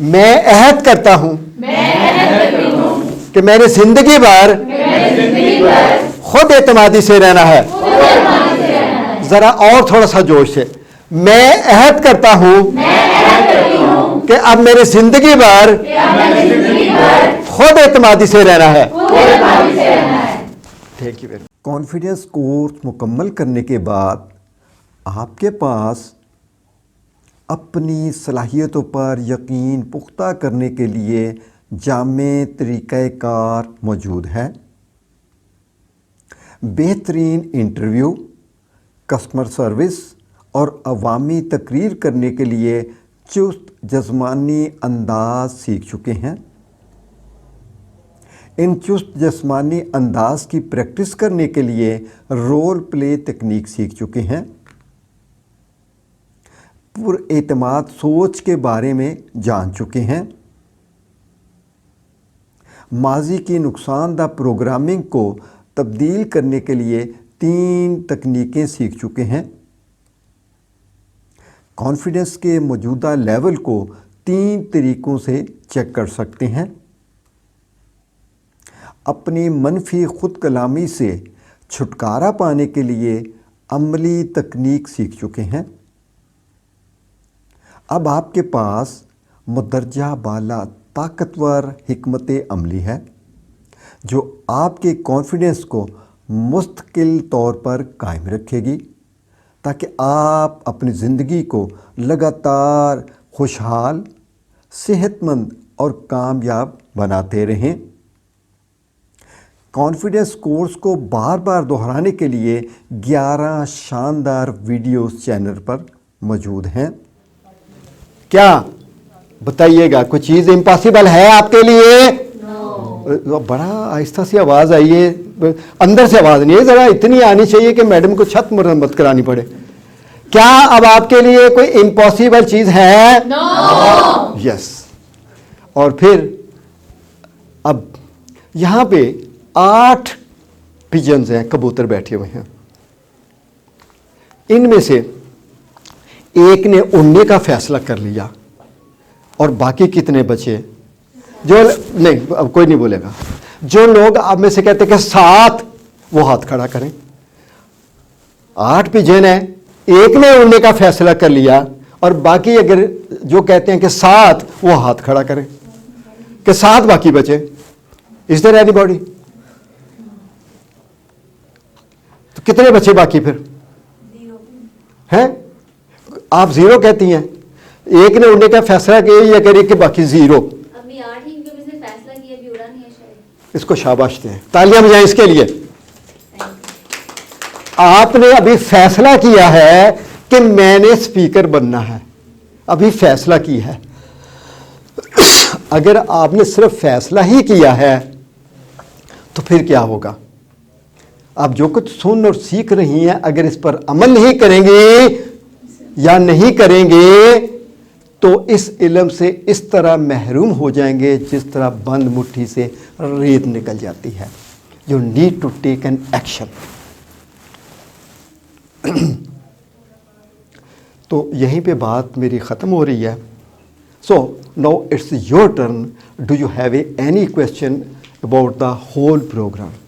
میں عہد کرتا ہوں کہ میں نے زندگی بھر خود اعتمادی سے رہنا ہے. ذرا اور تھوڑا سا جوش سے. میں عہد کرتا ہوں کہ اب میرے زندگی بھر خود اعتمادی سے رہنا ہے. Thank you. کانفیڈنس کورس مکمل کرنے کے بعد آپ کے پاس اپنی صلاحیتوں پر یقین پختہ کرنے کے لیے جامع طریقہ کار موجود ہے. بہترین انٹرویو، کسٹمر سروس اور عوامی تقریر کرنے کے لیے چست جسمانی انداز سیکھ چکے ہیں. ان چست جسمانی انداز کی پریکٹس کرنے کے لیے رول پلے تکنیک سیکھ چکے ہیں. پر اعتماد سوچ کے بارے میں جان چکے ہیں. ماضی کی نقصان دہ پروگرامنگ کو تبدیل کرنے کے لیے 3 تکنیکیں سیکھ چکے ہیں. کانفیڈنس کے موجودہ لیول کو 3 طریقوں سے چیک کر سکتے ہیں. اپنی منفی خود کلامی سے چھٹکارا پانے کے لیے عملی تکنیک سیکھ چکے ہیں. اب آپ کے پاس مندرجہ بالا طاقتور حکمت عملی ہے جو آپ کے کانفیڈنس کو مستقل طور پر قائم رکھے گی تاکہ آپ اپنی زندگی کو لگاتار خوشحال، صحت مند اور کامیاب بناتے رہیں. کانفیڈنس کورس کو بار بار دہرانے کے لیے 11 شاندار ویڈیوز چینل پر موجود ہیں. کیا بتائیے گا کوئی چیز امپاسبل ہے آپ کے لیے؟ بڑا آہستہ سی آواز آئی ہے، اندر سے آواز نہیں ہے، ذرا اتنی آنی چاہیے کہ میڈم کو چھت مرمت کرانی پڑے. کیا اب آپ کے لیے کوئی امپاسبل چیز ہے؟ یس. اور پھر اب یہاں پہ 8 پجنز ہیں، کبوتر بیٹھے ہوئے ہیں. ان میں سے ایک نے اڑنے کا فیصلہ کر لیا اور باقی کتنے بچے؟ جو نہیں، اب کوئی نہیں بولے گا. جو لوگ آپ میں سے کہتے کہ 7، وہ ہاتھ کھڑا کریں. 8 پجن ہیں، ایک نے اڑنے کا فیصلہ کر لیا اور باقی اگر جو کہتے ہیں کہ 7، وہ ہاتھ کھڑا کریں کہ 7 باقی بچے. از دیر اینی باڈی؟ تو کتنے بچے باقی پھر ہیں؟ آپ 0 کہتی ہیں. ایک نے اڑنے کا فیصلہ کیا یا کہہ رہی کہ باقی 0؟ اس کو شاباش دیں، تالیاں بجائیں اس کے لیے. آپ نے ابھی فیصلہ کیا ہے کہ میں نے اسپیکر بننا ہے، ابھی فیصلہ کی ہے. اگر آپ نے صرف فیصلہ ہی کیا ہے تو پھر کیا ہوگا؟ آپ جو کچھ سن اور سیکھ رہی ہیں، اگر اس پر عمل نہیں کریں گے یا نہیں کریں گے تو اس علم سے اس طرح محروم ہو جائیں گے جس طرح بند مٹھی سے ریت نکل جاتی ہے. You need to take an action. تو یہیں پہ بات میری ختم ہو رہی ہے. So now it's your turn. Do you have any question about the whole programme?